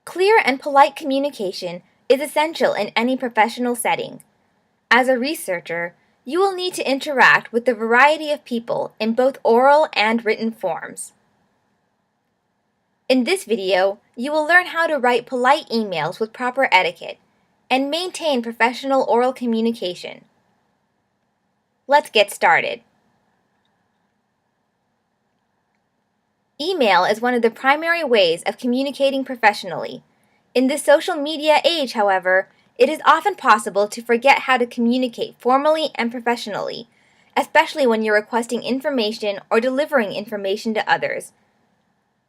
Clear and polite communication is essential in any professional setting. As a researcher, you will need to interact with a variety of people in both oral and written forms. In this video, you will learn how to write polite emails with proper etiquette and maintain professional oral communication. Let's get started. Email is one of the primary ways of communicating professionally. In this social media age, however, it is often possible to forget how to communicate formally and professionally, especially when you're requesting information or delivering information to others.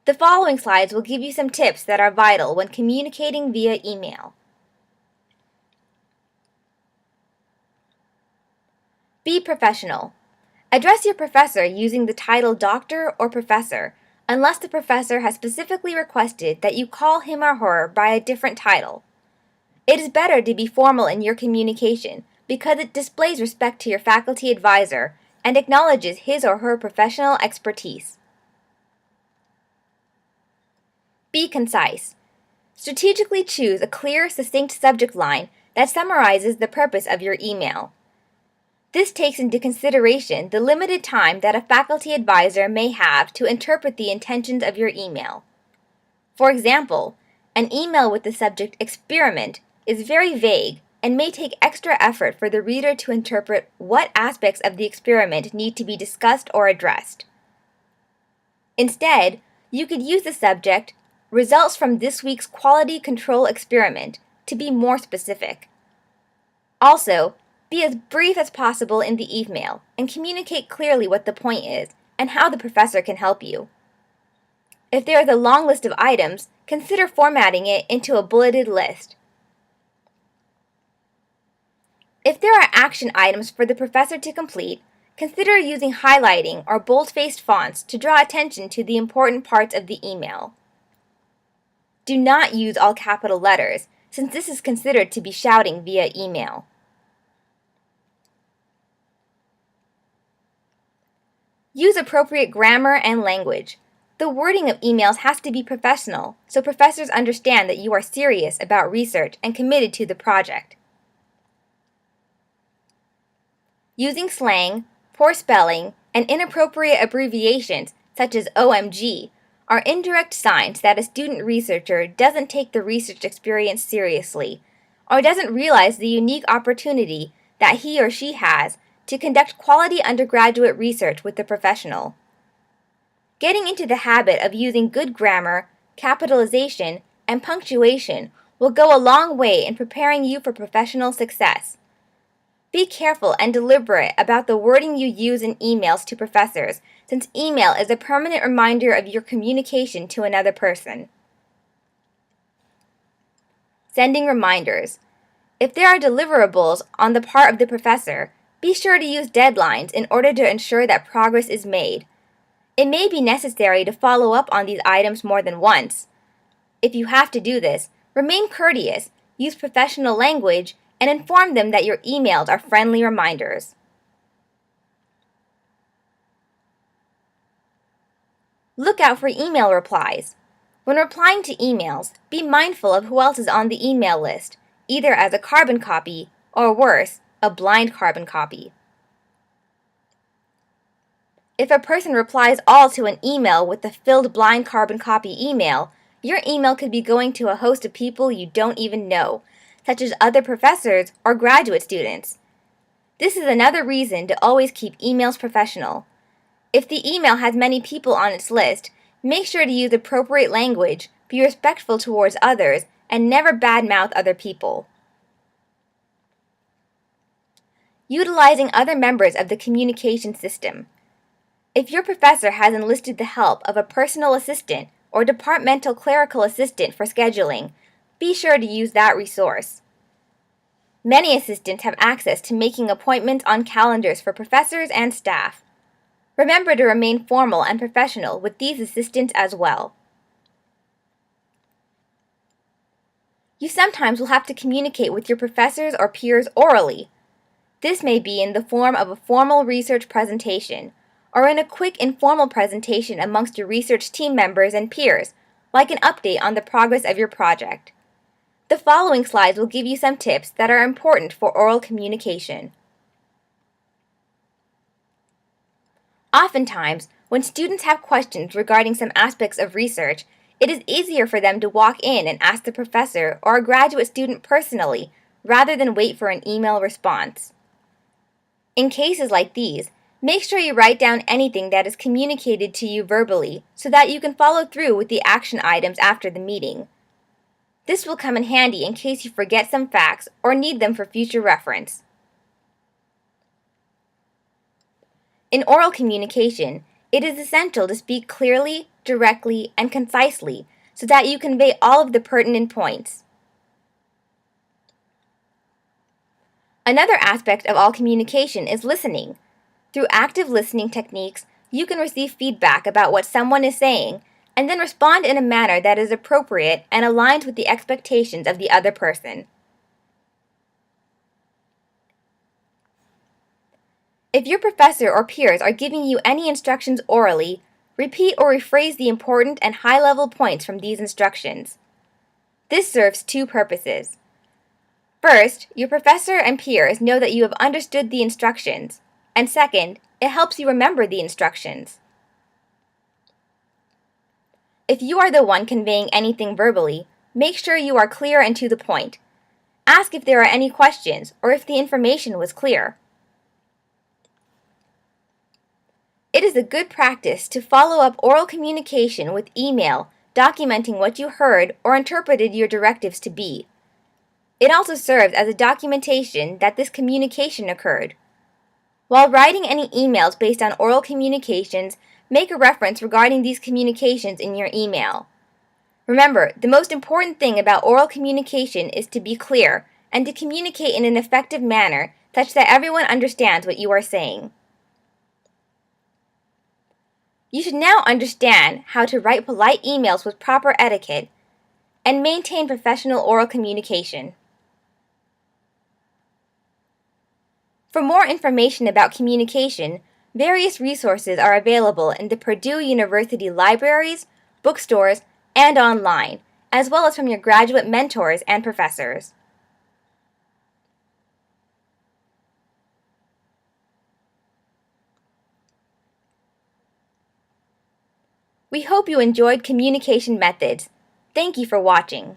The following slides will give you some tips that are vital when communicating via email. Be professional. Address your professor using the title Doctor or Professor, unless the professor has specifically requested that you call him or her by a different title. It is better to be formal in your communication because it displays respect to your faculty advisor and acknowledges his or her professional expertise. Be concise. Strategically choose a clear, succinct subject line that summarizes the purpose of your email. This takes into consideration the limited time that a faculty advisor may have to interpret the intentions of your email. For example, an email with the subject experiment is very vague and may take extra effort for the reader to interpret what aspects of the experiment need to be discussed or addressed. Instead, you could use the subject results from this week's quality control experiment to be more specific. Also, be as brief as possible in the email and communicate clearly what the point is and how the professor can help you. If there is a long list of items, consider formatting it into a bulleted list. If there are action items for the professor to complete, consider using highlighting or bold-faced fonts to draw attention to the important parts of the email. Do not use all capital letters, since this is considered to be shouting via email. Use appropriate grammar and language. The wording of emails has to be professional, so professors understand that you are serious about research and committed to the project. Using slang, poor spelling, and inappropriate abbreviations such as OMG are indirect signs that a student researcher doesn't take the research experience seriously or doesn't realize the unique opportunity that he or she has to conduct quality undergraduate research with the professional. Getting into the habit of using good grammar, capitalization, and punctuation will go a long way in preparing you for professional success. Be careful and deliberate about the wording you use in emails to professors, since email is a permanent reminder of your communication to another person. Sending reminders. If there are deliverables on the part of the professor, be sure to use deadlines in order to ensure that progress is made. It may be necessary to follow up on these items more than once. If you have to do this, remain courteous, use professional language, and inform them that your emails are friendly reminders. Look out for email replies. When replying to emails, be mindful of who else is on the email list, either as a carbon copy or worse, a blind carbon copy. If a person replies all to an email with the filled blind carbon copy email, your email could be going to a host of people you don't even know, such as other professors or graduate students. This is another reason to always keep emails professional. If the email has many people on its list, make sure to use appropriate language, be respectful towards others, and never badmouth other people. Utilizing other members of the communication system. If your professor has enlisted the help of a personal assistant or departmental clerical assistant for scheduling, be sure to use that resource. Many assistants have access to making appointments on calendars for professors and staff. Remember to remain formal and professional with these assistants as well. You sometimes will have to communicate with your professors or peers orally. This may be in the form of a formal research presentation, or in a quick informal presentation amongst your research team members and peers, like an update on the progress of your project. The following slides will give you some tips that are important for oral communication. Oftentimes, when students have questions regarding some aspects of research, it is easier for them to walk in and ask the professor or a graduate student personally, rather than wait for an email response. In cases like these, make sure you write down anything that is communicated to you verbally so that you can follow through with the action items after the meeting. This will come in handy in case you forget some facts or need them for future reference. In oral communication, it is essential to speak clearly, directly, and concisely so that you convey all of the pertinent points. Another aspect of all communication is listening. Through active listening techniques, you can receive feedback about what someone is saying and then respond in a manner that is appropriate and aligns with the expectations of the other person. If your professor or peers are giving you any instructions orally, repeat or rephrase the important and high-level points from these instructions. This serves two purposes. First, your professor and peers know that you have understood the instructions, and second, it helps you remember the instructions. If you are the one conveying anything verbally, make sure you are clear and to the point. Ask if there are any questions or if the information was clear. It is a good practice to follow up oral communication with email, documenting what you heard or interpreted your directives to be. It also serves as a documentation that this communication occurred. While writing any emails based on oral communications, make a reference regarding these communications in your email. Remember, the most important thing about oral communication is to be clear and to communicate in an effective manner such that everyone understands what you are saying. You should now understand how to write polite emails with proper etiquette and maintain professional oral communication. For more information about communication, various resources are available in the Purdue University libraries, bookstores, and online, as well as from your graduate mentors and professors. We hope you enjoyed communication methods. Thank you for watching.